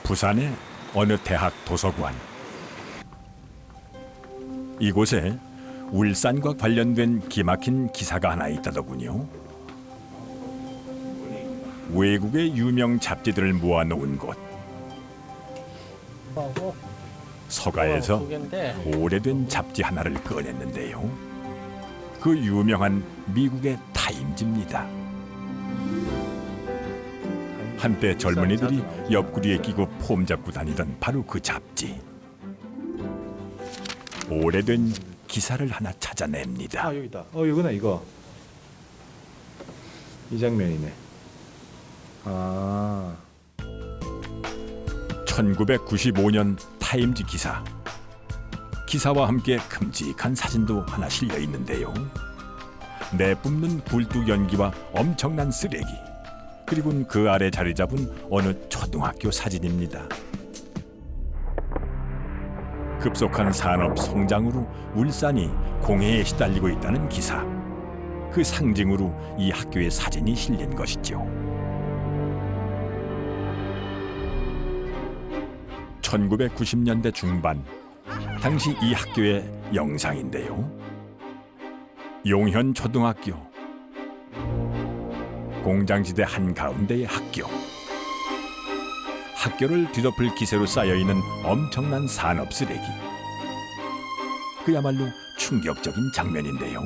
부산의 어느 대학 도서관. 이곳에 울산과 관련된 기막힌 기사가 하나 있다더군요. 외국의 유명 잡지들을 모아놓은 곳. 서가에서 오래된 잡지 하나를 꺼냈는데요. 그 유명한 미국의 타임즈입니다. 한때 젊은이들이 옆구리에 끼고 폼 잡고 다니던 바로 그 잡지. 오래된 기사를 하나 찾아냅니다. 아, 여기다. 이거나 이거. 이 장면이네. 아. 1995년 타임즈 기사. 기사와 함께 큼직한 사진도 하나 실려 있는데요. 내뿜는 굴뚝 연기와 엄청난 쓰레기. 그리고는 그 아래 자리 잡은 어느 초등학교 사진입니다. 급속한 산업 성장으로 울산이 공해에 시달리고 있다는 기사. 그 상징으로 이 학교의 사진이 실린 것이죠. 1990년대 중반, 당시 이 학교의 영상인데요. 용현 초등학교. 공장지대 한가운데의 학교. 학교를 뒤덮을 기세로 쌓여있는 엄청난 산업 쓰레기. 그야말로 충격적인 장면인데요.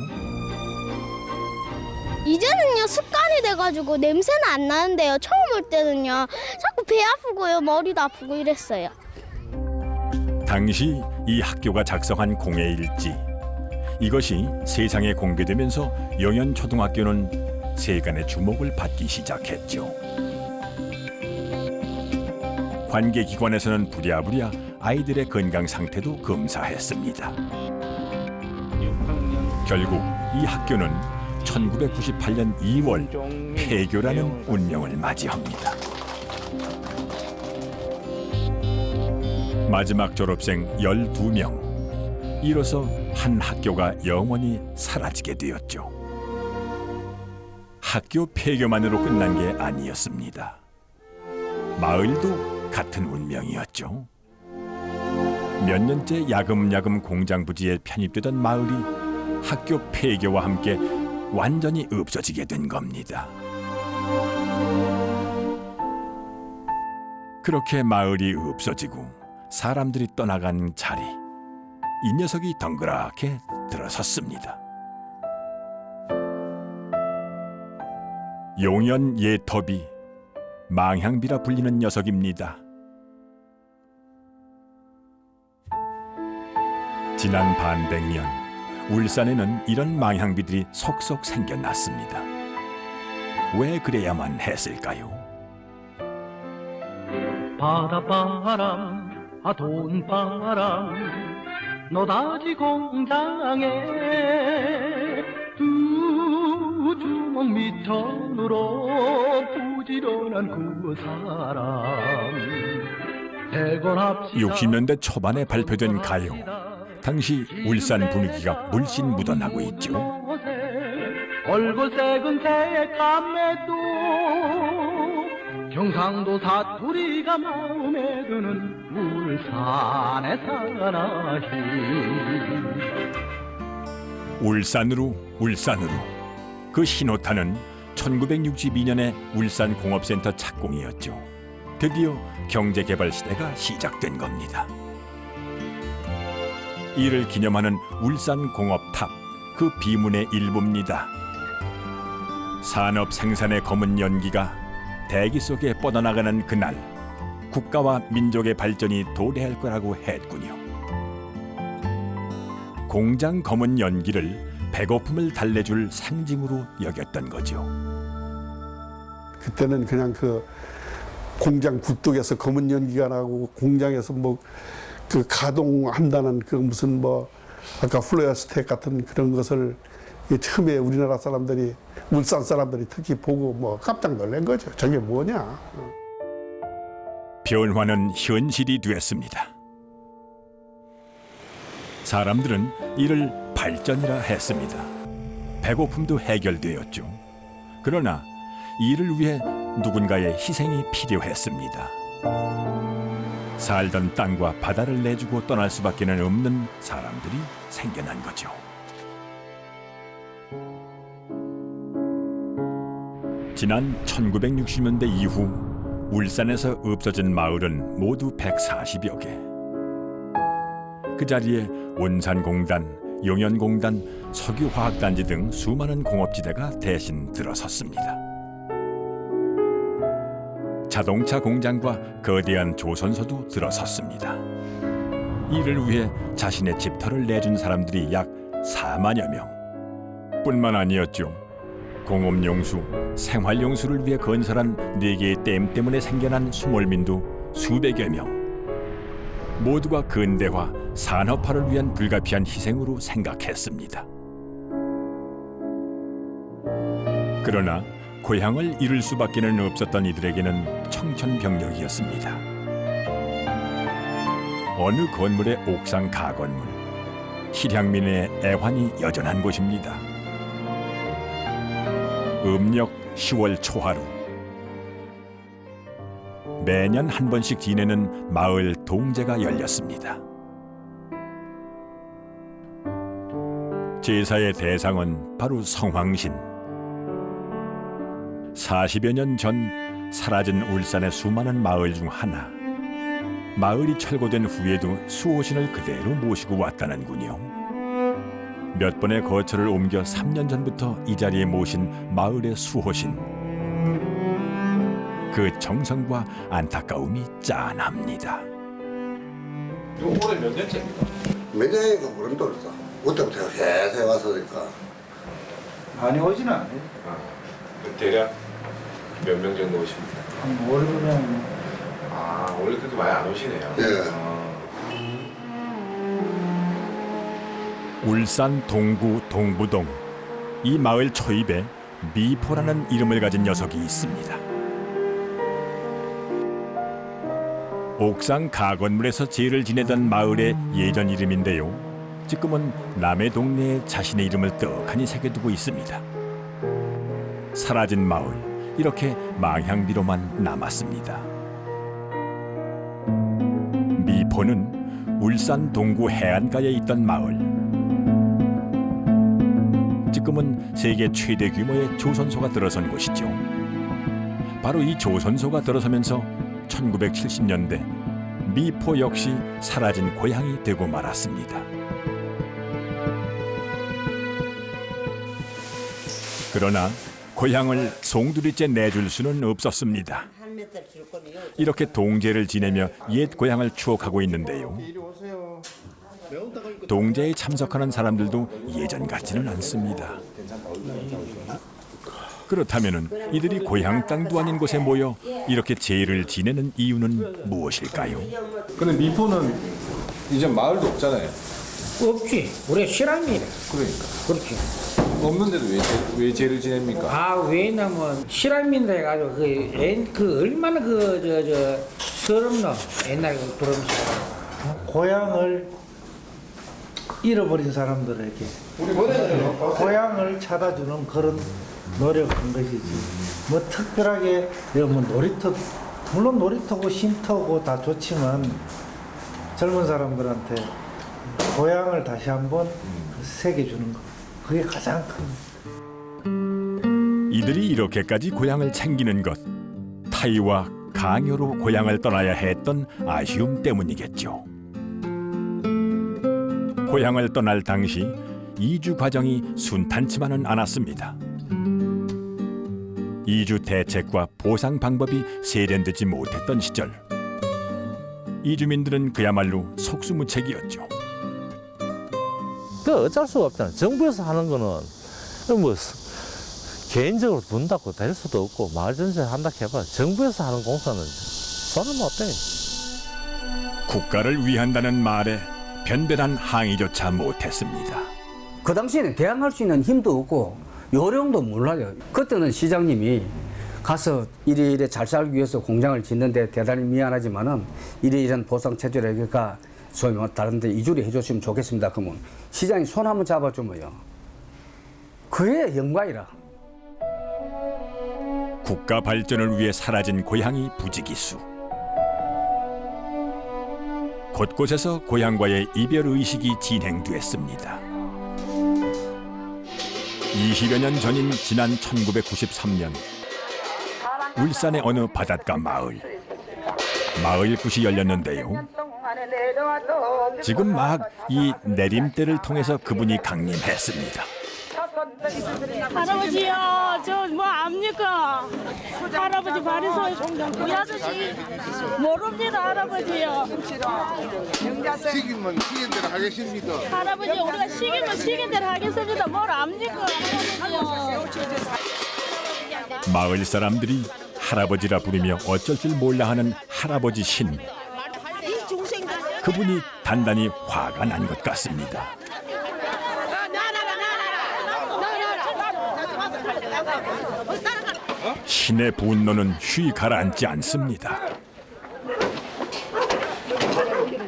이제는요 습관이 돼가지고 냄새는 안 나는데요. 처음 올 때는요 자꾸 배 아프고요 머리도 아프고 이랬어요. 당시 이 학교가 작성한 공해일지. 이것이 세상에 공개되면서 용현초등학교는 세간의 주목을 받기 시작했죠. 관계기관에서는 부랴부랴 아이들의 건강 상태도 검사했습니다. 결국 이 학교는 1998년 2월 폐교라는 운명을 맞이합니다. 마지막 졸업생 12명. 이로써 한 학교가 영원히 사라지게 되었죠. 학교 폐교만으로 끝난 게 아니었습니다. 마을도 같은 운명이었죠. 몇 년째 야금야금 공장 부지에 편입되던 마을이 학교 폐교와 함께 완전히 없어지게 된 겁니다. 그렇게 마을이 없어지고 사람들이 떠나간 자리, 이 녀석이 덩그랗게 들어섰습니다. 용현 예터비, 망향비라 불리는 녀석입니다. 지난 반백년, 울산에는 이런 망향비들이 속속 생겨났습니다. 왜 그래야만 했을까요? 바닷바람, 돈바람, 노다지 공장에 두 주먹 밑천으로 부지런한 그 사람. 60년대 초반에 발표된 가요. 당시 울산 분위기가 물씬 묻어나고 있죠. 얼굴 색은 새까매도 경상도 사투리가 마음에 드는 울산의 사나이. 울산으로 울산으로. 그 신호탄은 1962년에 울산공업센터 착공이었죠. 드디어 경제개발 시대가 시작된 겁니다. 이를 기념하는 울산공업탑, 그 비문의 일부입니다. 산업 생산의 검은 연기가 대기 속에 뻗어나가는 그날, 국가와 민족의 발전이 도래할 거라고 했군요. 공장 검은 연기를 배고픔을 달래줄 상징으로 여겼던 거죠. 그때는 그냥 그 공장 굴뚝에서 검은 연기가 나고 공장에서 뭐 그 가동한다는 그 무슨 뭐 아까 플로어스택 같은 그런 것을 처음에 우리나라 사람들이, 울산 사람들이 특히 보고 뭐 깜짝 놀란 거죠. 저게 뭐냐. 변화는 현실이 되었습니다. 사람들은 이를 발전이라 했습니다. 배고픔도 해결되었죠. 그러나 이를 위해 누군가의 희생이 필요했습니다. 살던 땅과 바다를 내주고 떠날 수밖에 없는 사람들이 생겨난 거죠. 지난 1960년대 이후 울산에서 없어진 마을은 모두 140여 개. 그 자리에 온산공단, 용연공단, 석유화학단지 등 수많은 공업지대가 대신 들어섰습니다. 자동차 공장과 거대한 조선소도 들어섰습니다. 이를 위해 자신의 집터를 내준 사람들이 약 4만여 명. 뿐만 아니었죠. 공업용수, 생활용수를 위해 건설한 4개의 댐 때문에 생겨난 수몰민도 수백여 명. 모두가 근대화, 산업화를 위한 불가피한 희생으로 생각했습니다. 그러나 고향을 잃을 수밖에 없었던 이들에게는 청천벽력이었습니다. 어느 건물의 옥상 가건물, 실향민의 애환이 여전한 곳입니다. 음력 10월 초하루, 매년 한 번씩 지내는 마을 동제가 열렸습니다. 제사의 대상은 바로 성황신. 40여 년 전 사라진 울산의 수많은 마을 중 하나. 마을이 철거된 후에도 수호신을 그대로 모시고 왔다는군요. 몇 번의 거처를 옮겨 3년 전부터 이 자리에 모신 마을의 수호신. 그 정성과 안타까움이 짠합니다. 올해 몇 년째입니까? 몇 년이니까 모른다 그랬어. 그때부터 세세 왔으니까. 많이 오지는 않아요. 대략 몇 명 정도 오십니까? 한 5, 6명. 아, 원래 그렇게 많이 안 오시네요. 울산 동구 동부동. 이 마을 초입에 미포라는 이름을 가진 녀석이 있습니다. 옥상 가건물에서 제를 지내던 마을의 예전 이름인데요. 지금은 남의 동네에 자신의 이름을 떡하니 새겨두고 있습니다. 사라진 마을, 이렇게 망향비로만 남았습니다. 미포는 울산 동구 해안가에 있던 마을. 지금은 세계 최대 규모의 조선소가 들어선 곳이죠. 바로 이 조선소가 들어서면서 1970년대 미포 역시 사라진 고향이 되고 말았습니다. 그러나 고향을 송두리째 내줄 수는 없었습니다. 이렇게 동제를 지내며 옛 고향을 추억하고 있는데요. 동제에 참석하는 사람들도 예전 같지는 않습니다. 그렇다면 이들이 고향 땅도 아닌 곳에 모여 이렇게 제를 지내는 이유는 무엇일까요? 근데 미포는 이제 마을도 없잖아요. 없지. 우리 실향민이래. 그러니까. 그렇지. 없는데도 왜 제를 지냅니까? 아, 왜냐면 실향민이라 해가지고 그 얼마나 서럽노. 옛날 그 부름처럼. 고향을 잃어버린 사람들에게 고향을 찾아주는 그런 노력한 것이지. 뭐 특별하게 뭐 놀이터, 물론 놀이터고 쉼터고 다 좋지만 젊은 사람들한테 고향을 다시 한번 새겨주는 거, 그게 가장 큰. 이들이 이렇게까지 고향을 챙기는 것, 타의와 강요로 고향을 떠나야 했던 아쉬움 때문이겠죠. 고향을 떠날 당시 이주 과정이 순탄치만은 않았습니다. 이주 대책과 보상 방법이 세련되지 못했던 시절, 이주민들은 그야말로 속수무책이었죠. 그 어쩔 수가 없잖아요. 정부에서 하는 거는 뭐 개인적으로 돈다고 될 수도 없고 마을 전체에 한다 해봐. 정부에서 하는 공사는 손을 못 대요. 국가를 위한다는 말에 변변한 항의조차 못했습니다. 그 당시에는 대항할 수 있는 힘도 없고 요령도 몰라요. 그때는 시장님이 가서 이래 잘 살기 위해서 공장을 짓는데 대단히 미안하지만은 이런 보상 체제가 소위 말해 다른데 이주리 해줬으면 좋겠습니다. 그러면 시장이 손 한번 잡아주면요. 그게 영광이라. 국가 발전을 위해 사라진 고향이 부지기수. 곳곳에서 고향과의 이별 의식이 진행됐습니다. 20여 년 전인 지난 1993년 울산의 어느 바닷가 마을 굿이 열렸는데요. 지금 막 이 내림대를 통해서 그분이 강림했습니다. 할아버지요, 저 뭐 압니까? 할아버지 바리소 우리 아저씨 모릅니다, 할아버지요. 시키면 시킨 대로 하겠습니다. 할아버지 우리가 시키면 시킨 대로 하겠습니다. 뭘 압니까, 할아버지요. 마을 사람들이 할아버지라 부르며 어쩔 줄 몰라 하는 할아버지 신. 그분이 단단히 화가 난 것 같습니다. 신의 분노는 쉬 가라앉지 않습니다.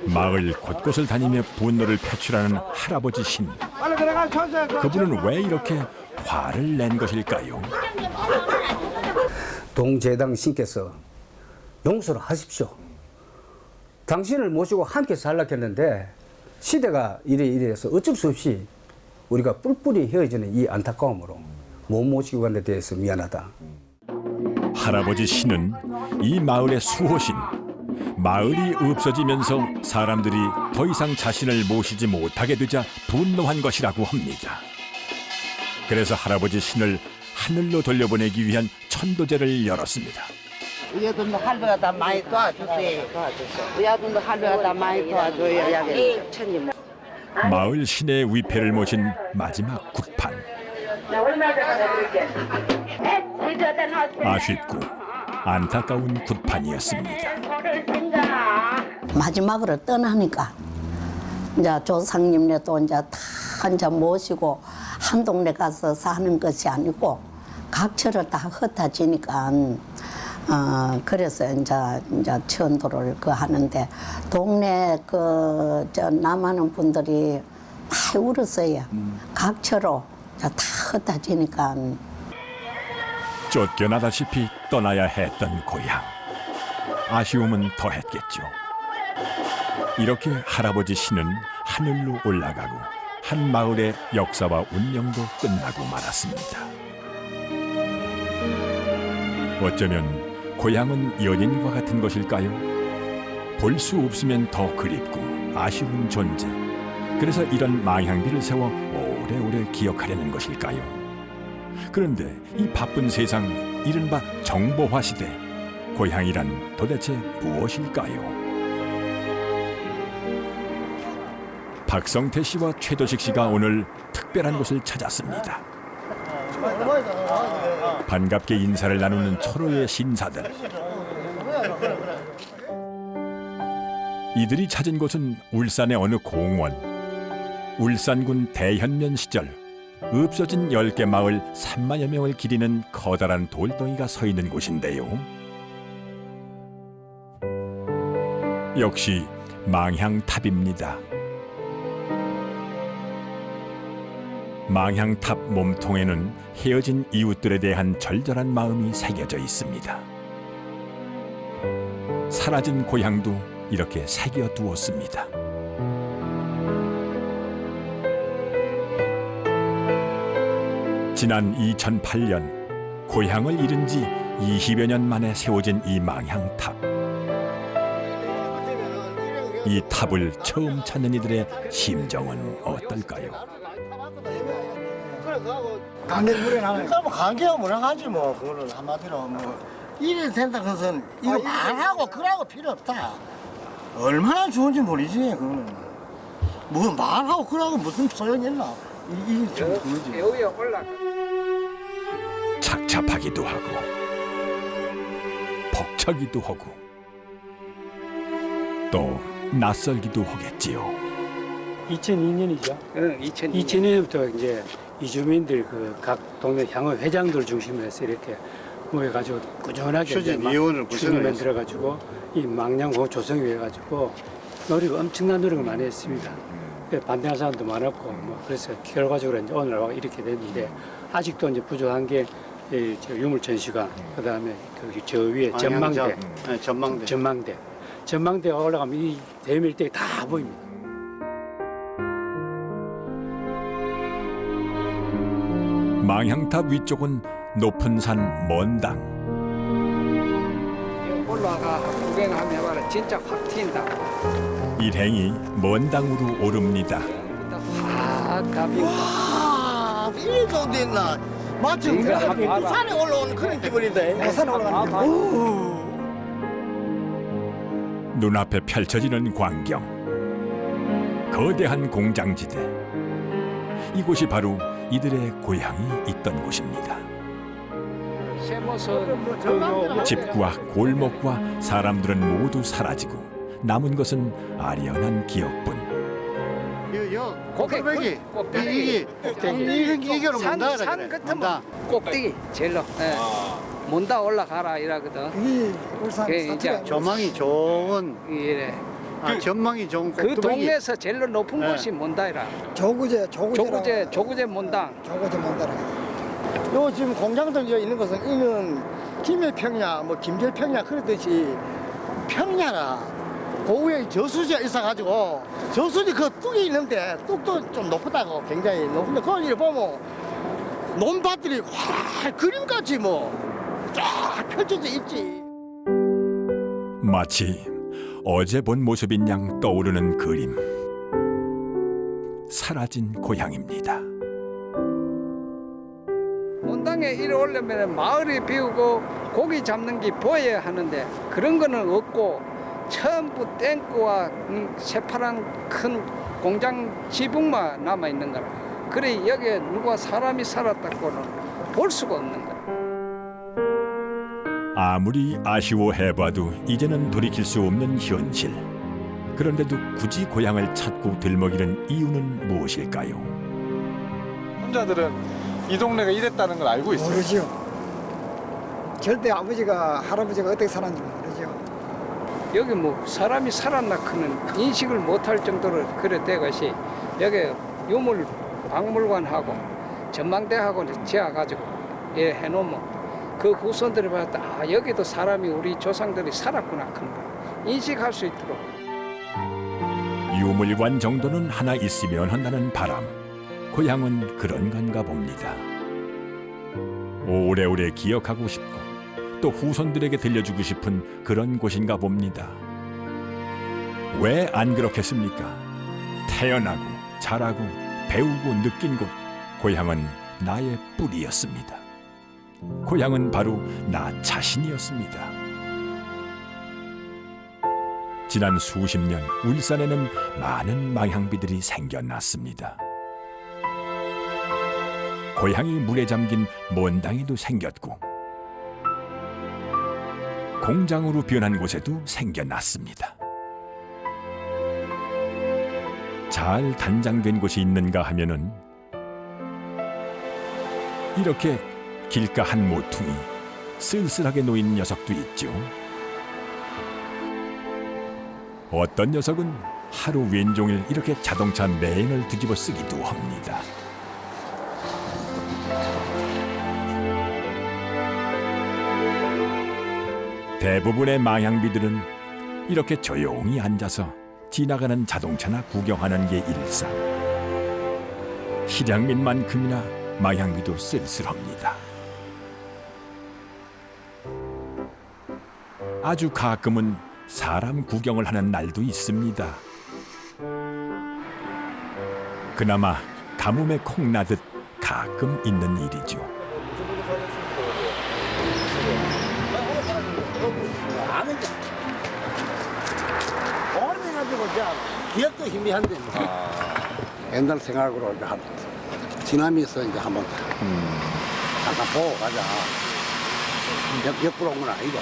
마을 곳곳을 다니며 분노를 표출하는 할아버지 신. 그분은 왜 이렇게 화를 낸 것일까요? 동제당 신께서 용서를 하십시오. 당신을 모시고 함께 살려고 했는데 시대가 이래서 어쩔 수 없이 우리가 뿔뿔이 헤어지는 이 안타까움으로 못 모시고 간 데 대해서 미안하다. 할아버지 신은 이 마을의 수호신, 마을이 없어지면서 사람들이 더 이상 자신을 모시지 못하게 되자 분노한 것이라고 합니다. 그래서 할아버지 신을 하늘로 돌려보내기 위한 천도제를 열었습니다. 우리 아들도 할배가 다 많이 도와주세요. 우리 아들도 할배가 다 많이 도와줘요. 천님. 마을 신의 위패를 모신 마지막 굿판. 아쉽고 안타까운 굿판이었습니다. 마지막으로 떠나니까 이제 조상님네도 이제 다 이제 모시고 한 동네 가서 사는 것이 아니고 각처를 다 흩어지니까 그래서 이제 천도를 하는데 동네 저 남하는 분들이 많이 울었어요. 각처로 다 흩어지니까. 쫓겨나다시피 떠나야 했던 고향. 아쉬움은 더했겠죠. 이렇게 할아버지 신은 하늘로 올라가고 한 마을의 역사와 운명도 끝나고 말았습니다. 어쩌면 고향은 연인과 같은 것일까요? 볼 수 없으면 더 그립고 아쉬운 존재. 그래서 이런 망향비를 세워 오래오래 기억하려는 것일까요? 그런데 이 바쁜 세상, 이른바 정보화 시대, 고향이란 도대체 무엇일까요? 박성태 씨와 최도식 씨가 오늘 특별한 곳을 찾았습니다. 반갑게 인사를 나누는 철호의 신사들. 이들이 찾은 곳은 울산의 어느 공원. 울산군 대현면 시절 없어진 10개 마을 3만여 명을 기리는 커다란 돌덩이가 서 있는 곳인데요. 역시 망향탑입니다. 망향탑 몸통에는 헤어진 이웃들에 대한 절절한 마음이 새겨져 있습니다. 사라진 고향도 이렇게 새겨두었습니다. 지난 2008년 고향을 잃은 지 20여 년 만에 세워진 이 망향탑. 이 탑을 처음 찾는 이들의 심정은 어떨까요? 관계가 뭐라 하지 뭐. 그거는 한마디로 뭐 이래 된다 그것은 이거 말하고 그러고 필요 없다. 얼마나 좋은지 모르지. 그거는 뭐 말하고 그러고 무슨 소용이 있나. 이게 좀 그거지. 착잡하기도 하고 벅차기도 하고 또 낯설기도 하겠지요. 2002년이죠. 2002년부터 이제 이주민들 각 동네 향후 회장들 중심으로 해서 이렇게 모여가지고 꾸준하게 추진위원을 만들어가지고 이 망향호 조성이 해가지고 엄청난 노력을 많이 했습니다. 반대하는 사람도 많았고 그래서 결과적으로 이제 오늘 와 이렇게 됐는데 아직도 이제 부족한 게 유물 전시관, 그다음에 저 위에 전망대. 전망대가 올라가면 이 대밀대가 다 보입니다. 망향탑 위쪽은 높은 산 먼당. 올라가 구경 한번 해봐라. 진짜 확 튄다. 일행이 먼당으로 오릅니다. 아, 감이. 와, 이 정도 있나? 마치 인가 한번 봐라. 산에 올라오는 그런 기분인데. 산에 올라가는 기분. 눈앞에 펼쳐지는 광경. 거대한 공장지대. 이곳이 바로 이들의 고향이 있던 곳입니다. 세모선 집과 골목과 사람들은 모두 사라지고 남은 것은 아련한 기억뿐. 꼭대기, 이거는 뭔다 산 끝에 꼭대기 제일로. 예. 몬다 올라가라 이라거든. 이 울산 이제 조망이 좋은 이래. 전망이 좋은 그 꼭대기. 동네에서 제일로 높은 곳이 몬다이라. 조구제 몬당. 조구제 몬다라. 요 지금 공장들 여 있는 것은 이는 김해평야, 뭐 김제평야 그러듯이 평야라. 그 위에 저수지가 있어가지고 저수지 그 뚝이 있는데 뚝도 좀 높다고 굉장히 높은데 거기 보면 논밭들이 와 그림같이 뭐 쫙 펼쳐져 있지. 마치 어제 본 모습인 양 떠오르는 그림. 사라진 고향입니다. 몬당에 이리 오려면 마을이 비우고 고기 잡는 게 보여야 하는데 그런 거는 없고 전부 땡크와 새파란 큰 공장 지붕만 남아 있는 거라. 그래 여기에 누가 사람이 살았다고는 볼 수가 없는 거야. 아무리 아쉬워해봐도 이제는 돌이킬 수 없는 현실. 그런데도 굳이 고향을 찾고 들먹이는 이유는 무엇일까요? 혼자들은 이 동네가 이랬다는 걸 알고 있어요? 모르죠. 절대 아버지가 할아버지가 어떻게 살았는지 모르죠. 여기 뭐 사람이 살았나 그는 인식을 못할 정도로 그래 돼것이 여기 유물 박물관하고 전망대하고 지어가지고 예 해놓으면 그 후손들이 봤을 때 아 여기도 사람이 우리 조상들이 살았구나 그런 거 인식할 수 있도록. 유물관 정도는 하나 있으면 한다는 바람. 고향은 그런 건가 봅니다. 오래오래 기억하고 싶고 또 후손들에게 들려주고 싶은 그런 곳인가 봅니다. 왜 안 그렇겠습니까? 태어나고 자라고 배우고 느낀 곳, 고향은 나의 뿌리였습니다. 고향은 바로 나 자신이었습니다. 지난 수십 년 울산에는 많은 망향비들이 생겨났습니다. 고향이 물에 잠긴 먼당에도 생겼고 공장으로 변한 곳에도 생겨났습니다. 잘 단장된 곳이 있는가 하면은 이렇게 길가 한 모퉁이 쓸쓸하게 놓인 녀석도 있죠. 어떤 녀석은 하루 왼종일 이렇게 자동차 매연을 뒤집어 쓰기도 합니다. 대부분의 망향비들은 이렇게 조용히 앉아서 지나가는 자동차나 구경하는 게 일상. 실향민만큼이나 망향비도 쓸쓸합니다. 아주 가끔은 사람 구경을 하는 날도 있습니다. 그나마 가뭄에 콩나듯 가끔 있는 일이죠. 오래돼가지고 기억도 희미한데 옛날 생각으로 이제 지나면서 이제 한번 잠깐 보고 가자. 옆으로 온 건 아니고.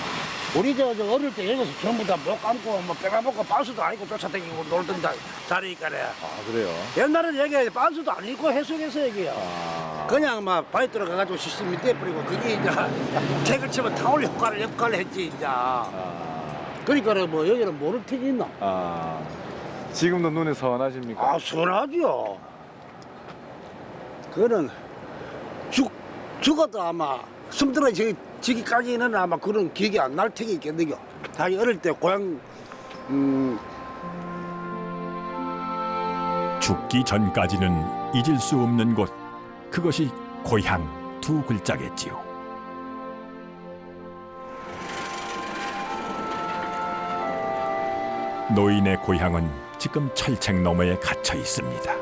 우리 저 어릴 때 여기서 전부 다 목 감고 뭐 빼가먹고 반수도 안 입고 쫓아다니고 놀던 자리니까래. 아 그래요? 옛날에는 여기 반수도 안 입고 해수에서 여기요. 그냥 막 바위 들어가가지고 시스템 밑에 뿌리고 그게 이제 책을 치면 타올 역할을 했지 이제. 그러니까 뭐 여기는 모를 테니 있나? 지금도 눈에 선하십니까? 아 선하죠. 그거는 죽어도 아마 숨들어 지기까지는 아마 그런 기억이 안 날 테기 있겠네요. 다 어릴 때 고향 죽기 전까지는 잊을 수 없는 곳, 그것이 고향 두 글자겠지요. 노인의 고향은 지금 철책 너머에 갇혀 있습니다.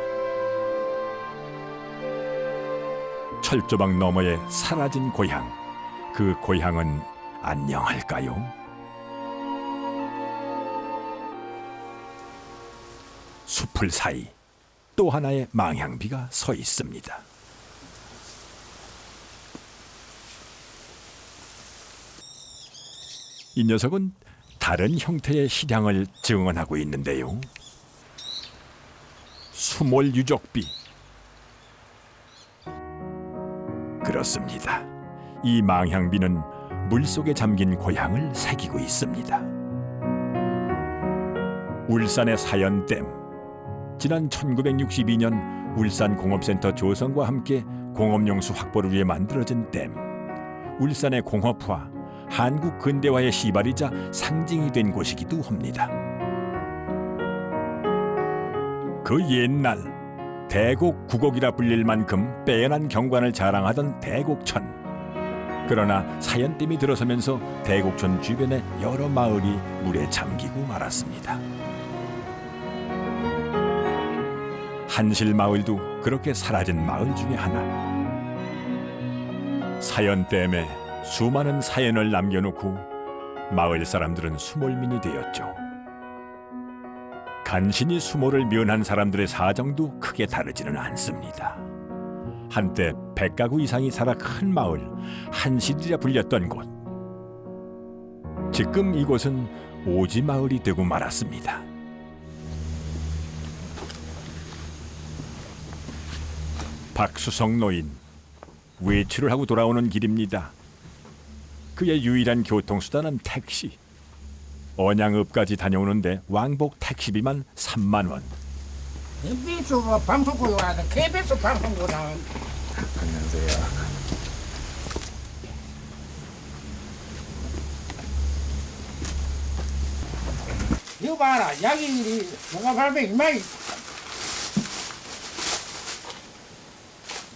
철조망 너머에 사라진 고향, 그 고향은 안녕할까요? 숲을 사이 또 하나의 망향비가 서 있습니다. 이 녀석은 다른 형태의 실향을 증언하고 있는데요. 수몰 유적비. 그렇습니다. 이 망향비는 물속에 잠긴 고향을 새기고 있습니다. 울산의 사연댐. 지난 1962년 울산공업센터 조성과 함께 공업용수 확보를 위해 만들어진 댐. 울산의 공업화, 한국 근대화의 시발이자 상징이 된 곳이기도 합니다. 그 옛날 대곡 구곡이라 불릴 만큼 빼어난 경관을 자랑하던 대곡천. 그러나 사연댐이 들어서면서 대곡천 주변의 여러 마을이 물에 잠기고 말았습니다. 한실마을도 그렇게 사라진 마을 중에 하나. 사연댐에 수많은 사연을 남겨놓고 마을 사람들은 수몰민이 되었죠. 간신히 수몰을 면한 사람들의 사정도 크게 다르지는 않습니다. 한때 100가구 이상이 살아 큰 마을, 한실이라 불렸던 곳. 지금 이곳은 오지마을이 되고 말았습니다. 박수성 노인, 외출을 하고 돌아오는 길입니다. 그의 유일한 교통수단은 택시. 언양읍까지 다녀오는데 왕복 택시비만 3만 원. MBS 방송국이라는 KBS 방송국이라. 안녕하세요. 이거 봐라, 야기들이 영화발매 이마이.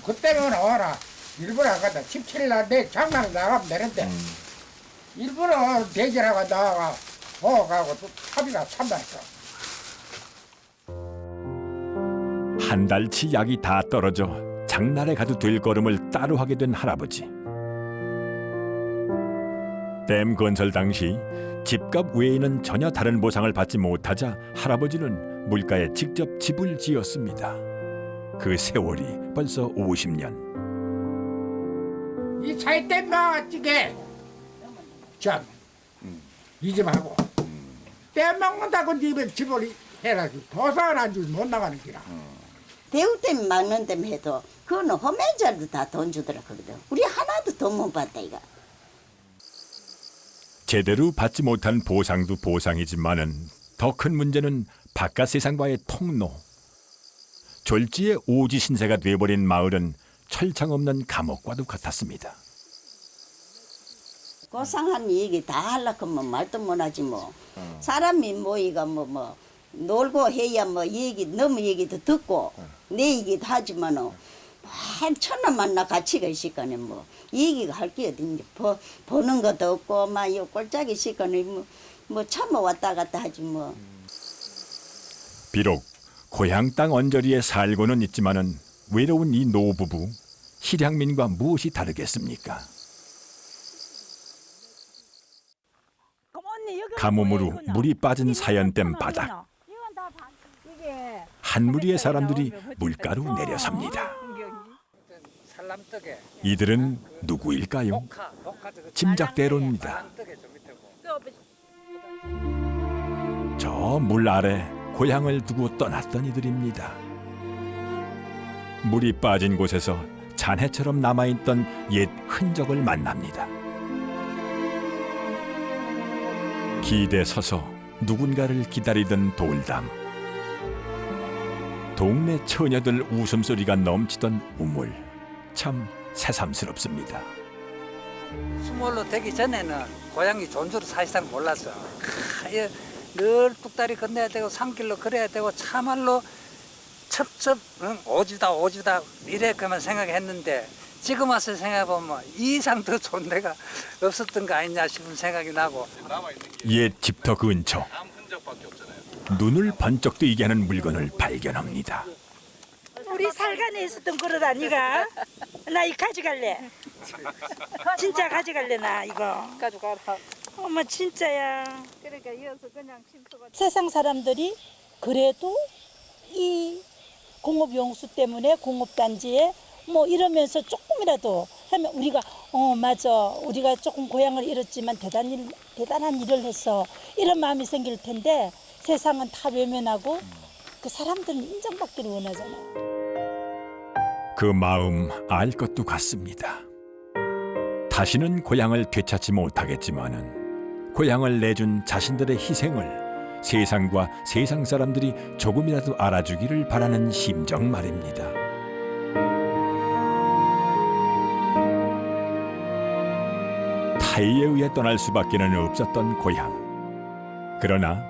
그때는 나와라. 일부러 안 갔다. 17일 내 장난 나가면 되는데. 일부러 대결하고 나가 가고 또 합의가 참다했어. 한 달치 약이 다 떨어져 장날에 가도 될 걸음을 따로 하게 된 할아버지. 댐 건설 당시 집값 외에는 전혀 다른 보상을 받지 못하자 할아버지는 물가에 직접 집을 지었습니다. 그 세월이 벌써 50년. 이 차에 땜망아 찌개. 참, 이 집 하고. 땜먹는다고 네 집을 해라지. 보상을 안 주면 못 나가는 기라. 대우 때문에 막는 데면 해도 그거는 홈메이저도 다 돈 주더라 그러거든. 우리 하나도 돈 못 받다 이거. 제대로 받지 못한 보상도 보상이지만은 더 큰 문제는 바깥 세상과의 통로. 졸지에 오지 신세가 돼버린 마을은 철창 없는 감옥과도 같았습니다. 고상한 얘기 다 하려고 하면 말도 못하지 뭐. 사람이 모이가 뭐 놀고 해야 뭐 얘기 너무 얘기도 듣고 내 얘기도 하지만은 한 천원 만나 가치가 있을 거네 뭐 얘기가 할 게 어딘지 보는 것도 없고 막 이 꼴짝이 있을 거네 뭐 참아 왔다 갔다 하지 뭐. 비록 고향 땅 언저리에 살고는 있지만은 외로운 이 노부부 실향민과 무엇이 다르겠습니까? 가뭄으로 물이 빠진 사연댐 바닥. 한 무리의 사람들이 물가로 내려섭니다. 이들은 누구일까요? 짐작대로입니다. 저 물 아래 고향을 두고 떠났던 이들입니다. 물이 빠진 곳에서 잔해처럼 남아있던 옛 흔적을 만납니다. 기대 서서 누군가를 기다리던 돌담. 동네 처녀들 웃음소리가 넘치던 우물. 참 새삼스럽습니다. 수몰로 되기 전에는 고향이 존재로 사실상 몰랐어. 늘 뚝다리 건너야 되고 산길로 걸어야 되고 참말로 첩첩 오지다 이랬게만 생각했는데 지금 와서 생각해보면 이 이상 더 좋은 데가 없었던 거 아니냐 싶은 생각이 나고. 옛 집터 근처 눈을 번쩍 뜨이게 하는 물건을 발견합니다. 우리 살간에 있었던 그릇 아니가? 나 이거 가져갈래. 진짜 가져갈래 나 이거. 가져가라. 어머 진짜야. 그러니까 이어서 그냥 침투가. 세상 사람들이 그래도 이 공업용수 때문에 공업단지에 뭐 이러면서 조금이라도 하면 우리가 맞아 우리가 조금 고향을 잃었지만 대단한 일을 했어 이런 마음이 생길 텐데 세상은 다 외면하고 그 사람들은 인정받기를 원하잖아요. 그 마음 알 것도 같습니다. 다시는 고향을 되찾지 못하겠지만은 고향을 내준 자신들의 희생을 세상과 세상 사람들이 조금이라도 알아주기를 바라는 심정 말입니다. 타의에 의해 떠날 수밖에는 없었던 고향. 그러나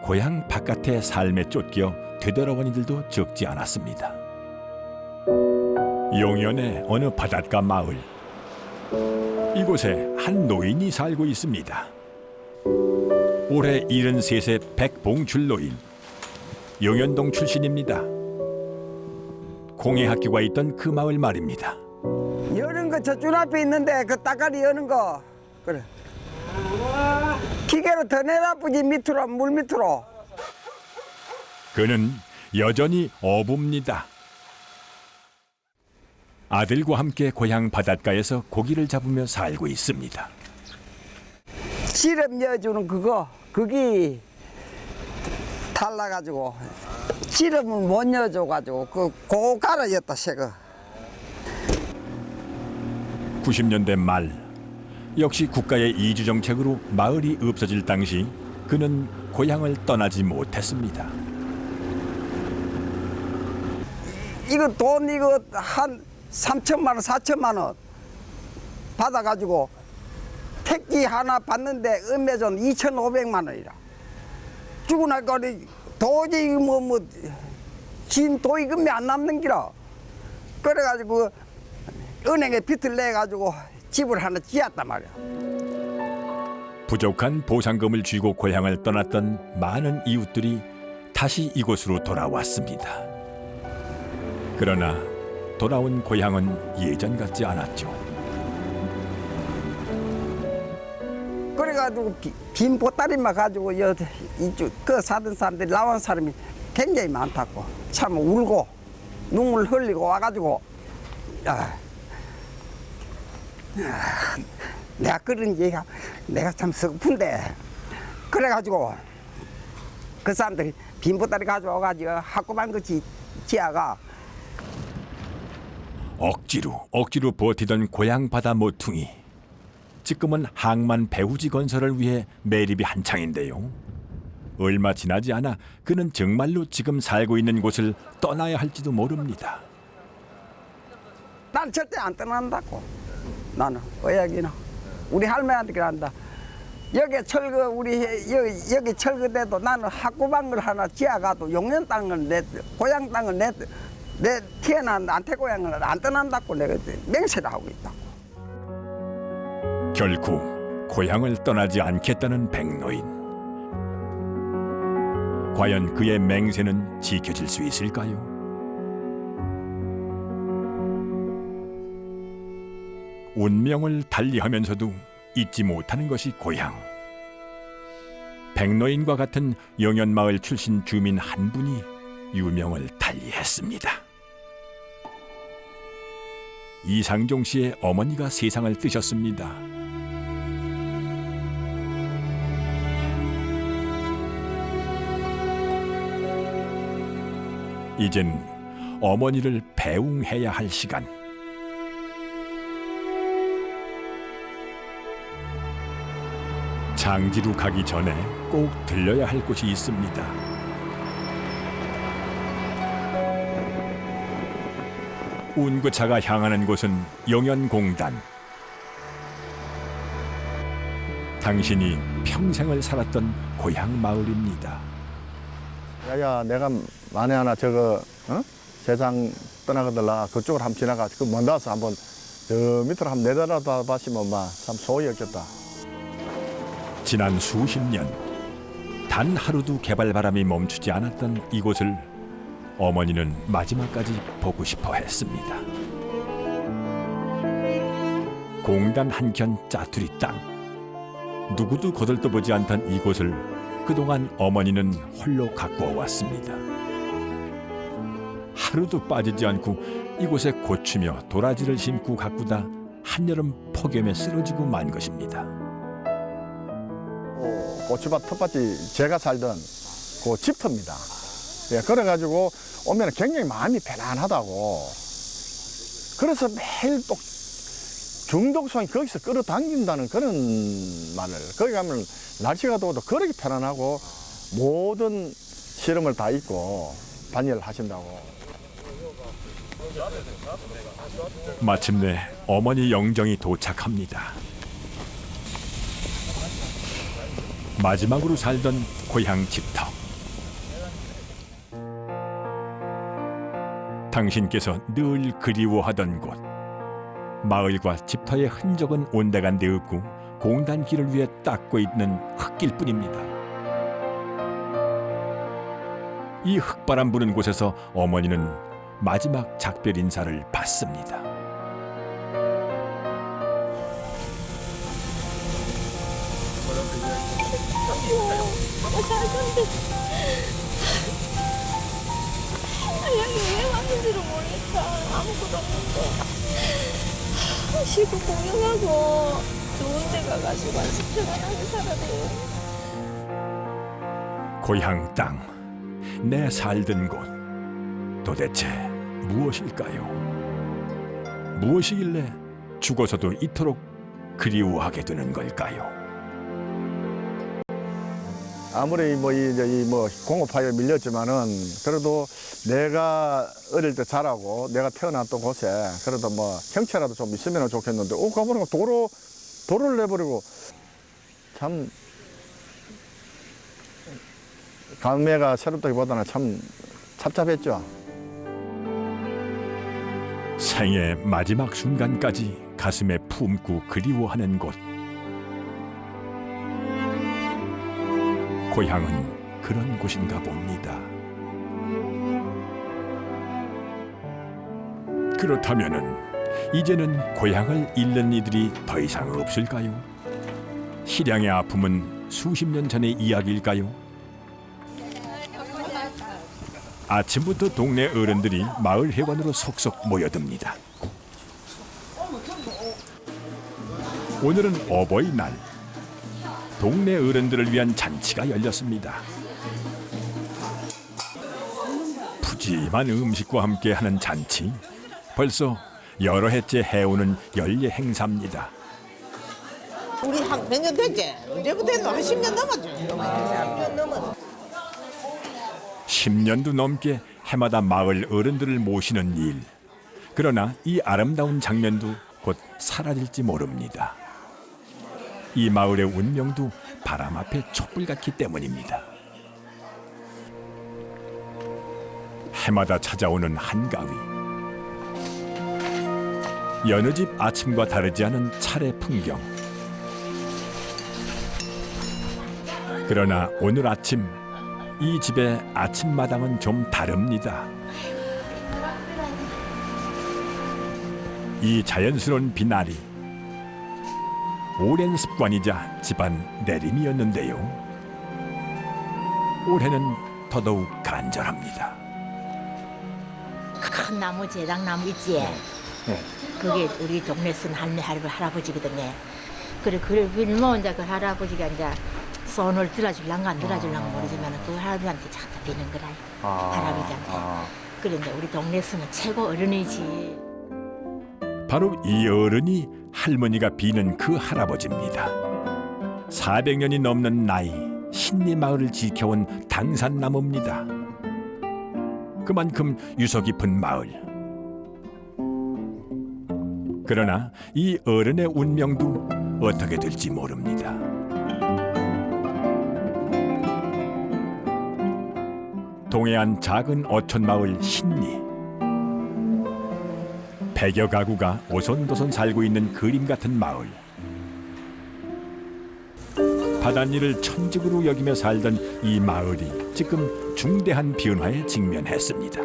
고향 바깥의 삶에 쫓겨 되돌아온 이들도 적지 않았습니다. 용연의 어느 바닷가 마을. 이곳에 한 노인이 살고 있습니다. 올해 73세 백봉출 노인. 용연동 출신입니다. 공예학교가 있던 그 마을 말입니다. 여는 거 저쪽 앞에 있는데 그 따까리 여는 거 그래. 기계로 더 내려쁘지 밑으로 물 밑으로. 그는 여전히 어부입니다. 아들과 함께 고향 바닷가에서 고기를 잡으며 살고 있습니다. 지름 여주는 그거 그게 달라가지고 지름을 못 여줘가지고 그거 갈아였다 새거. 90년대 말 역시 국가의 이주 정책으로 마을이 없어질 당시 그는 고향을 떠나지 못했습니다. 이거 돈 이거 한 3천만 원 4천만 원 받아가지고 택지 하나 받는데 음매전 2,500만 원이라. 죽고 나니까 도저히 진 도의금이 안 남는 기라. 그래가지고 은행에 빚을 내가지고 집을 하나 지었단 말이야. 부족한 보상금을 쥐고 고향을 떠났던 많은 이웃들이 다시 이곳으로 돌아왔습니다. 그러나 돌아온 고향은 예전 같지 않았죠. 그래가지고 빈 보따리만 가지고 이쪽 그 사던 사람들이 나온 사람이 굉장히 많다고. 참 울고 눈물 흘리고 와가지고 내가 그런 얘기가 내가 참 슬픈데 그래가지고 그 사람들이 빈 보따리 가져와가지고 학구만 그 지하가 억지로 버티던 고향 바다 모퉁이. 지금은 항만 배후지 건설을 위해 매립이 한창인데요. 얼마 지나지 않아 그는 정말로 지금 살고 있는 곳을 떠나야 할지도 모릅니다. 난 절대 안 떠난다고. 나는 여기는 우리 할머니한테 그런다. 여기 철거 우리 여기 철거돼도 나는 학구방을 하나 지어가도 용연 땅을 내 고향 땅을 내 태어난 안태 고향을 안 떠난다고 내가 맹세를 하고 있다고. 결코 고향을 떠나지 않겠다는 백노인. 과연 그의 맹세는 지켜질 수 있을까요? 운명을 달리하면서도 잊지 못하는 것이 고향. 백노인과 같은 영연마을 출신 주민 한 분이 유명을 달리했습니다. 이상종 씨의 어머니가 세상을 뜨셨습니다. 이젠 어머니를 배웅해야 할 시간. 장지로 가기 전에 꼭 들려야 할 곳이 있습니다. 운구차가 향하는 곳은 영연공단. 당신이 평생을 살았던 고향 마을입니다. 야야, 내가 만에 하나 저거 세상 떠나가들라 그쪽으로 한번 지나가 그 먼데서 한번 저 밑으로 한번 내려다 봤으면 참 소용이 없겠다. 지난 수십 년 단 하루도 개발 바람이 멈추지 않았던 이곳을 어머니는 마지막까지 보고 싶어 했습니다. 공단 한켠 짜투리 땅. 누구도 거들떠보지 않던 이곳을 그동안 어머니는 홀로 가꾸어 왔습니다. 하루도 빠지지 않고 이곳에 고추며 도라지를 심고 가꾸다 한여름 폭염에 쓰러지고 만 것입니다. 고추밭 텃밭이 제가 살던 그 집터입니다. 예, 그래가지고 오면 굉장히 마음이 편안하다고. 그래서 매일 또 중독성이 거기서 끌어당긴다는 그런 말을. 거기 가면 날씨가 더워도 그렇게 편안하고 모든 실험을 다 잊고 반일을 하신다고. 마침내 어머니 영정이 도착합니다. 마지막으로 살던 고향 집터. 당신께서 늘 그리워하던 곳. 마을과 집터의 흔적은 온데간데 없고 공단길을 위해 닦고 있는 흙길 뿐입니다. 이 흙바람 부는 곳에서 어머니는 마지막 작별 인사를 받습니다. 여기 왜 왔는지를 모르겠다. 아무것도 없는데. 쉬고 공연하고 좋은 데 가가지고 아주 편안하게 살아야 돼요. 고향 땅, 내 살던 곳. 도대체 무엇일까요? 무엇이길래 죽어서도 이토록 그리워하게 되는 걸까요? 아무리 공업화에 밀렸지만은 그래도 내가 어릴 때 자라고 내가 태어났던 곳에 그래도 형체라도 좀 있으면 좋겠는데 가보니까 도로를 내버리고 참 감회가 새롭다기보다는 참 찹찹했죠. 생의 마지막 순간까지 가슴에 품고 그리워하는 곳. 고향은 그런 곳인가 봅니다. 그렇다면은 이제는 고향을 잃는 이들이 더 이상 없을까요? 희량의 아픔은 수십 년 전의 이야기일까요? 아침부터 동네 어른들이 마을 회관으로 속속 모여듭니다. 오늘은 어버이날. 동네 어른들을 위한 잔치가 열렸습니다. 푸짐한 음식과 함께 하는 잔치. 벌써 여러 해째 해오는 연례 행사입니다. 우리 한 몇 년 됐지? 언제부터 했노? 한 10년 넘었죠. 10년 넘었어. 10년도 넘게 해마다 마을 어른들을 모시는 일. 그러나 이 아름다운 장면도 곧 사라질지 모릅니다. 이 마을의 운명도 바람 앞에 촛불 같기 때문입니다. 해마다 찾아오는 한가위. 여느 집 아침과 다르지 않은 차례 풍경. 그러나 오늘 아침 이 집의 아침마당은 좀 다릅니다. 이 자연스러운 비나리. 오랜 습관이자 집안 내림이었는데요. 올해는 더더욱 간절합니다. 큰 나무 제당나무 있지? 그게 우리 동네 쓴 할아버지거든요. 그래 그러면 이제 그 할아버지가 이제 손을 들어줄랑가 안 들어줄랑가 모르지만 그 할아버지한테 자꾸 비는 거라. 할아버지한테. 그런데 우리 동네 쓰는 최고 어른이지. 바로 이 어른이 할머니가 비는 그 할아버지입니다. 400년이 넘는 나이, 신리 마을을 지켜온 당산나무입니다. 그만큼 유서 깊은 마을. 그러나 이 어른의 운명도 어떻게 될지 모릅니다. 동해안 작은 어촌 마을 신리. 100여 가구가 오손도손 살고 있는 그림 같은 마을. 바닷일을 천직으로 여기며 살던 이 마을이 지금 중대한 변화에 직면했습니다.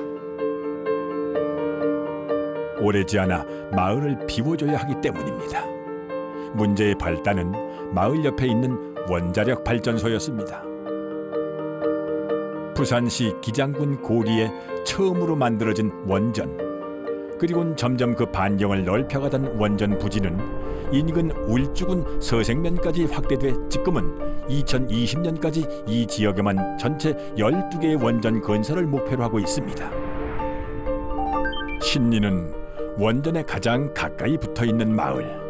오래지 않아 마을을 비워줘야 하기 때문입니다. 문제의 발단은 마을 옆에 있는 원자력 발전소였습니다. 부산시 기장군 고리에 처음으로 만들어진 원전, 그리고는 점점 그 반경을 넓혀가던 원전 부지는 인근 울주군 서생면까지 확대돼 지금은 2020년까지 이 지역에만 전체 12개의 원전 건설을 목표로 하고 있습니다. 신리는 원전에 가장 가까이 붙어있는 마을.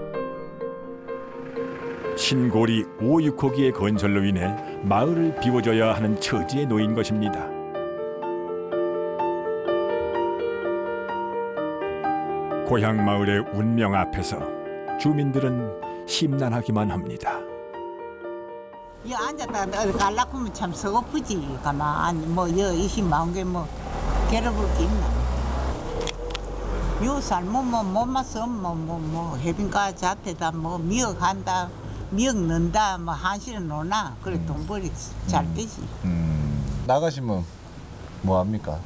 신고리 5, 6호기의 건설로 인해 마을을 비워줘야 하는 처지에 놓인 것입니다. 고향 마을의 운명 앞에서 주민들은 심란하기만 합니다. 여 앉았다 어디 갈라고 하면 참 서글프지. 가만 뭐여 20만 개 뭐 괴롭을 게 있나. 요 삶은 뭐 못만 쓰면 뭐 해변가 자태다 뭐 미역 한다 미역 넣는다 뭐 한시는 노나 그래 돈벌이 잘 되지. 나가시면 뭐 합니까?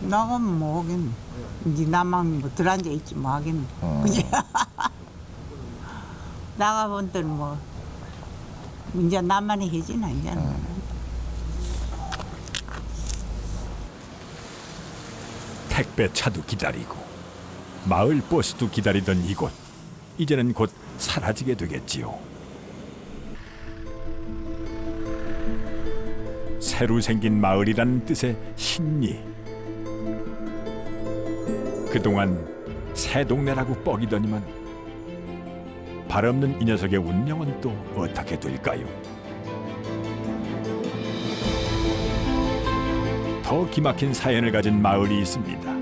나가면 뭐 하긴 이제 나만 뭐 들어앉아 있지 뭐 하긴 그지. 나가본 때는 뭐 이제 나만이 해지나 이제는. 택배 차도 기다리고 마을 버스도 기다리던 이곳, 이제는 곧 사라지게 되겠지요. 새로 생긴 마을이라는 뜻의 신리. 그동안 새 동네라고 뻐기더니만 발없는 이 녀석의 운명은 또 어떻게 될까요? 더 기막힌 사연을 가진 마을이 있습니다.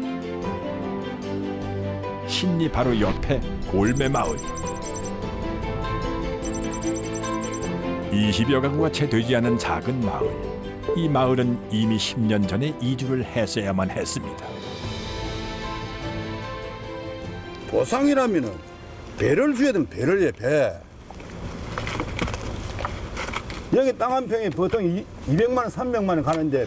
신리 바로 옆에 골매 마을. 20여 가구가 채 되지 않은 작은 마을. 이 마을은 이미 10년 전에 이주를 했어야만 했습니다. 보상이라면은 배를 줘야 되면 배를 해, 배. 여기 땅 한 평에 보통 200만 원, 300만 원 가는데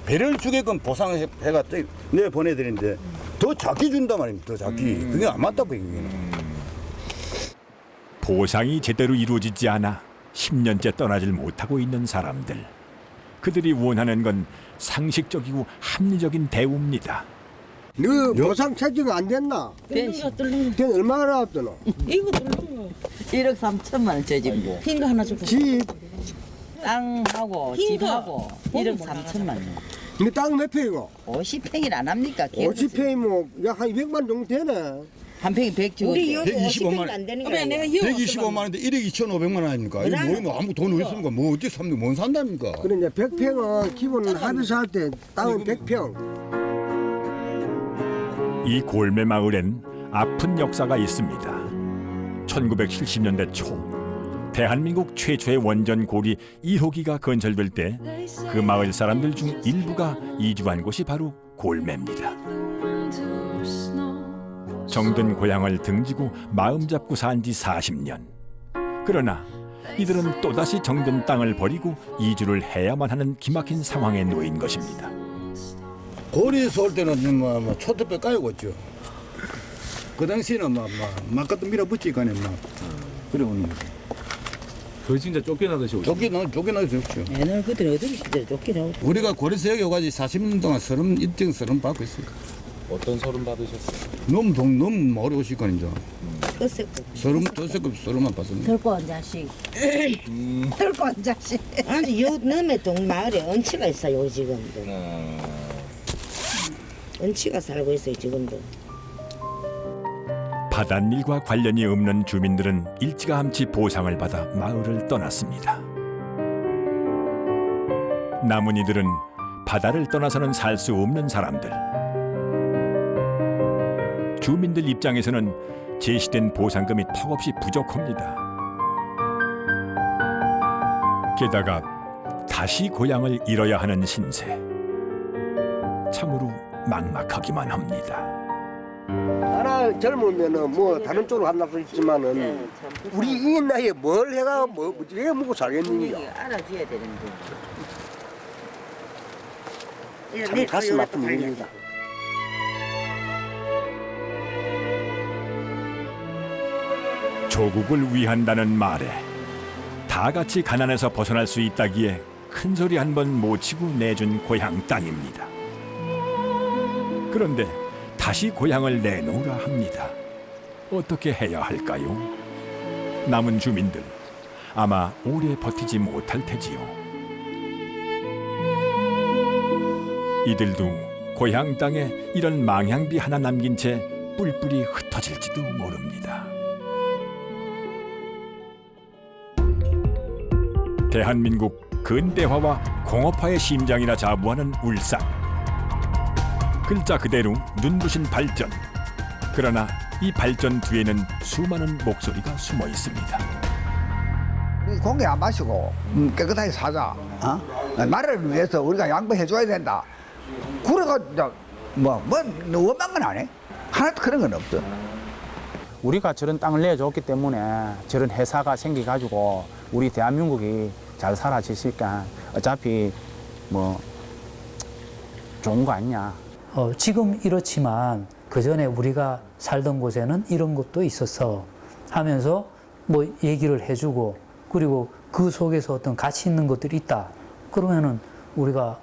배를 주게끔 보상을 해가 내 보내드리는데 더 작게 준단 말입니다. 더 작게. 그게 안 맞다고 그게는. 보상이 제대로 이루어지지 않아 10년째 떠나질 못하고 있는 사람들. 그들이 원하는 건 상식적이고 합리적인 대우입니다. 너 보상 체계가 안 됐나? 된 얼마나 나왔더노? 이거 뚫는 거 1억 3천만 원 저지고 흰 거 하나 주고 집 땅하고 집하고 1억 3천만 원. 너 땅 몇 평이고? 50평이 안 합니까? 50평이 뭐 약 한 200만 정도 되네. 한 평이 100 주고 우리 여기 125만 50평도 안 되는 거야. 125만 원인데 1억 2,500만 원 아닙니까? 이거 뭐 아무 돈 없습니까? 뭐 어떻게 삽니까? 뭔 산답니까? 그래 이제 100평은 기본 합의서 할 때 땅은 100평. 이 골매 마을엔 아픈 역사가 있습니다. 1970년대 초 대한민국 최초의 원전 고리 1호기가 건설될 때 그 마을 사람들 중 일부가 이주한 곳이 바로 골매입니다. 정든 고향을 등지고 마음 잡고 산 지 40년. 그러나 이들은 또다시 정든 땅을 버리고 이주를 해야만 하는 기막힌 상황에 놓인 것입니다. 고리에서 올 때는 뭐 초토배 까이고 있죠. 그 당시에는 막 갖다 밀어붙이니까 막 그래 오는 거죠. 거의 진짜 쫓겨나듯이 오시죠. 쫓겨나듯이 오죠. 옛날 그때 어디 쫓겨나고. 우리가 고려에서 여기 오가지 40년 동안 인증 서름 받고 있어요. 어떤 서름 받으셨어요? 너무 오래 오실 거 이제. 서름 서름만 받습니다. 들고 온 자식. 들고 온 자식. 아니 요 넘에 동 마을에 은치가 있어요 지금도. 은치가 살고 있어요 지금도. 바닷일과 관련이 없는 주민들은 일찌감치 보상을 받아 마을을 떠났습니다. 남은 이들은 바다를 떠나서는 살 수 없는 사람들. 주민들 입장에서는 제시된 보상금이 턱없이 부족합니다. 게다가 다시 고향을 잃어야 하는 신세. 참으로 막막하기만 합니다. 나라 젊으면은 뭐 다른 쪽으로 간다고 수 있지만은 우리 이 나이에 뭘 해가 왜 먹고 살겠느냐. 알아줘야 되는데. 참 가슴 아픈 일입니다. 조국을 위한다는 말에 다 같이 가난에서 벗어날 수 있다기에 큰 소리 한 번 못 치고 내준 고향 땅입니다. 그런데 다시 고향을 내놓으라 합니다. 어떻게 해야 할까요? 남은 주민들 아마 오래 버티지 못할 테지요. 이들도 고향 땅에 이런 망향비 하나 남긴 채 뿔뿔이 흩어질지도 모릅니다. 대한민국 근대화와 공업화의 심장이라 자부하는 울산. 글자 그대로 눈부신 발전. 그러나 이 발전 뒤에는 수많은 목소리가 숨어 있습니다. 우리 공기 안 마시고 깨끗하게 사자. 나라를 위해서 우리가 양보해줘야 된다. 그래가 뭐 원만 건 안 해. 하나도 그런 건 없어. 우리가 저런 땅을 내줬기 때문에 저런 회사가 생겨가지고 우리 대한민국이 잘 살아지니까 어차피 뭐 좋은 거 아니냐. 지금 이렇지만 그 전에 우리가 살던 곳에는 이런 것도 있었어 하면서 뭐 얘기를 해주고 그리고 그 속에서 어떤 가치 있는 것들이 있다. 그러면은 우리가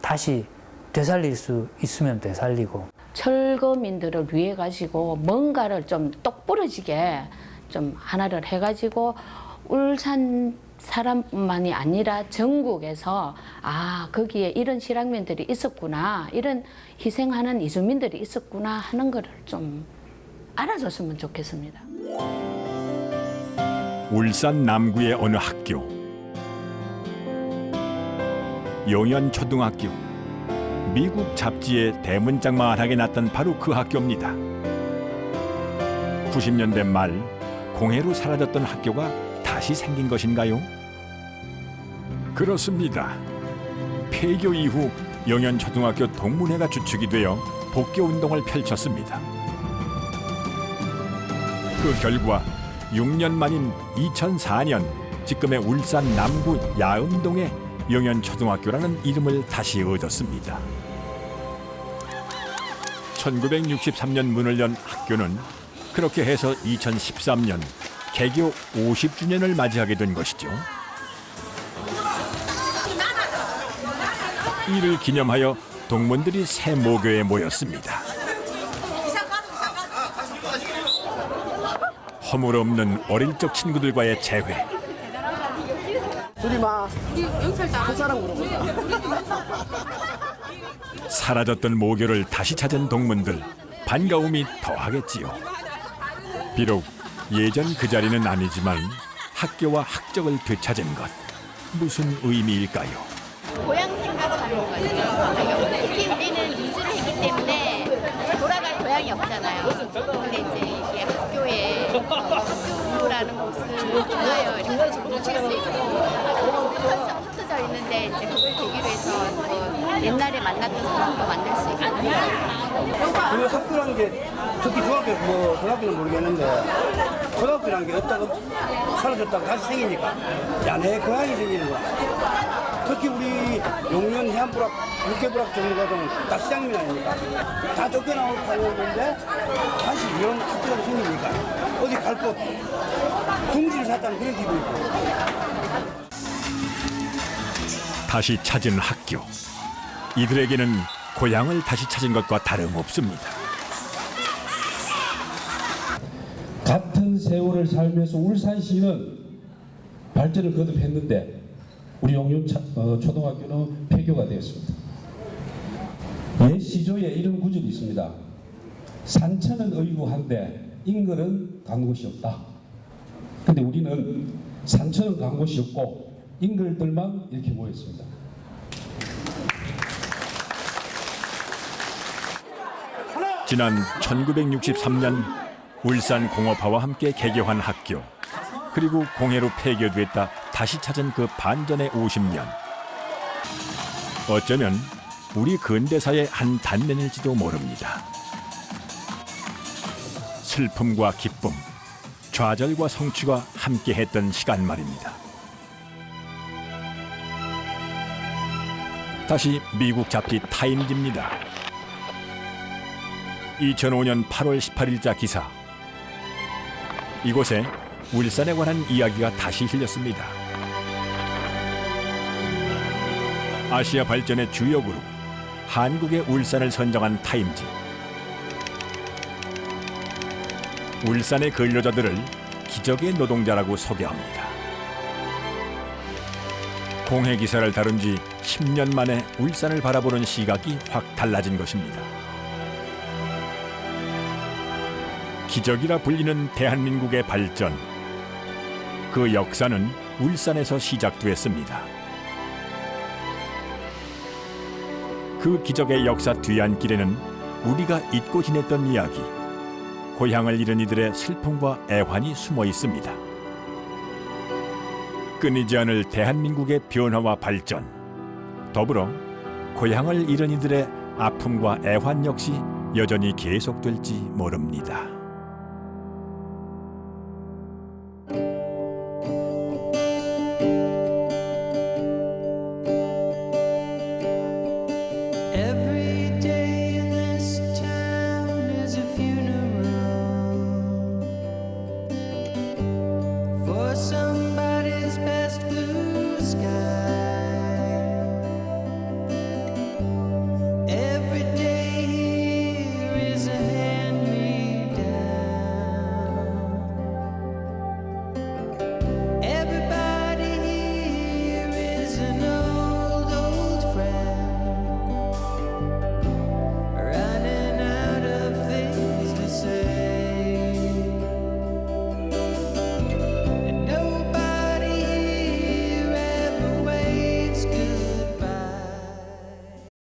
다시 되살릴 수 있으면 되살리고. 철거민들을 위해 가지고 뭔가를 좀 똑부러지게 좀 하나를 해가지고 울산 사람만이 아니라 전국에서 거기에 이런 실향민들이 있었구나, 이런 희생하는 이주민들이 있었구나 하는 거를 좀 알아줬으면 좋겠습니다. 울산 남구의 어느 학교, 용현초등학교. 미국 잡지에 대문짝만하게 났던 바로 그 학교입니다. 90년대 말 공해로 사라졌던 학교가 다시 생긴 것인가요? 그렇습니다. 폐교 이후 용현초등학교 동문회가 주축이 되어 복교 운동을 펼쳤습니다. 그 결과 6년 만인 2004년 지금의 울산 남구 야음동에 용현초등학교라는 이름을 다시 얻었습니다. 1963년 문을 연 학교는 그렇게 해서 2013년 개교 50주년을 맞이하게 된 것이죠. 이를 기념하여 동문들이 새 모교에 모였습니다. 허물없는 어릴 적 친구들과의 재회. 둘이마 그 사람 물어보자. 사라졌던 모교를 다시 찾은 동문들, 반가움이 더하겠지요. 비록 예전 그 자리는 아니지만 학교와 학적을 되찾은 것, 무슨 의미일까요? 고향 생각을 하는 거예요. 특히 우리는 이주를 했기 때문에 돌아갈 고향이 없잖아요. 근데 이제 이게 학교라는 곳을 통하여 이렇게 좀 뭉칠 수 있고 흩어져 있는데 이제 그걸 계기로 해서 옛날에 만났던 사람도 만날 수 있고. 그 학교란 게 특히 중학교 뭐 고등학교는 모르겠는데 고등학교란 게 없다가 사라졌다가 다시 생기니까 야내 고향이 생기는 거야. 특히 우리 용현 해안부락, 육개부락 정거동 다 시장님 아닙니까? 다 쫓겨나올 판이었는데 다시 이런 학교가 생기니까 어디 갈 곳 둥지를 샀다는 그런 기분이고. 다시 찾은 학교. 이들에게는 고향을 다시 찾은 것과 다름없습니다. 같은 세월을 살면서 울산시는 발전을 거듭했는데 우리 용현 초등학교는 폐교가 되었습니다. 옛 시조에 이런 구절이 있습니다. 산천은 의구한데 인걸은 간 곳이 없다. 근데 우리는 산천은 간 곳이 없고 인걸들만 이렇게 모였습니다. 지난 1963년 울산 공업화와 함께 개교한 학교, 그리고 공해로 폐교됐다 다시 찾은 그 반전의 50년. 어쩌면 우리 근대사의 한 단면일지도 모릅니다. 슬픔과 기쁨, 좌절과 성취가 함께했던 시간 말입니다. 다시 미국 잡지 타임지입니다. 2005년 8월 18일자 기사. 이곳에 울산에 관한 이야기가 다시 실렸습니다. 아시아 발전의 주요 그룹 한국의 울산을 선정한 타임지. 울산의 근로자들을 기적의 노동자라고 소개합니다. 공해 기사를 다룬 지 10년 만에 울산을 바라보는 시각이 확 달라진 것입니다. 기적이라 불리는 대한민국의 발전. 그 역사는 울산에서 시작되었습니다. 그 기적의 역사 뒤안길에는 우리가 잊고 지냈던 이야기, 고향을 잃은 이들의 슬픔과 애환이 숨어 있습니다. 끊이지 않을 대한민국의 변화와 발전, 더불어 고향을 잃은 이들의 아픔과 애환 역시 여전히 계속될지 모릅니다.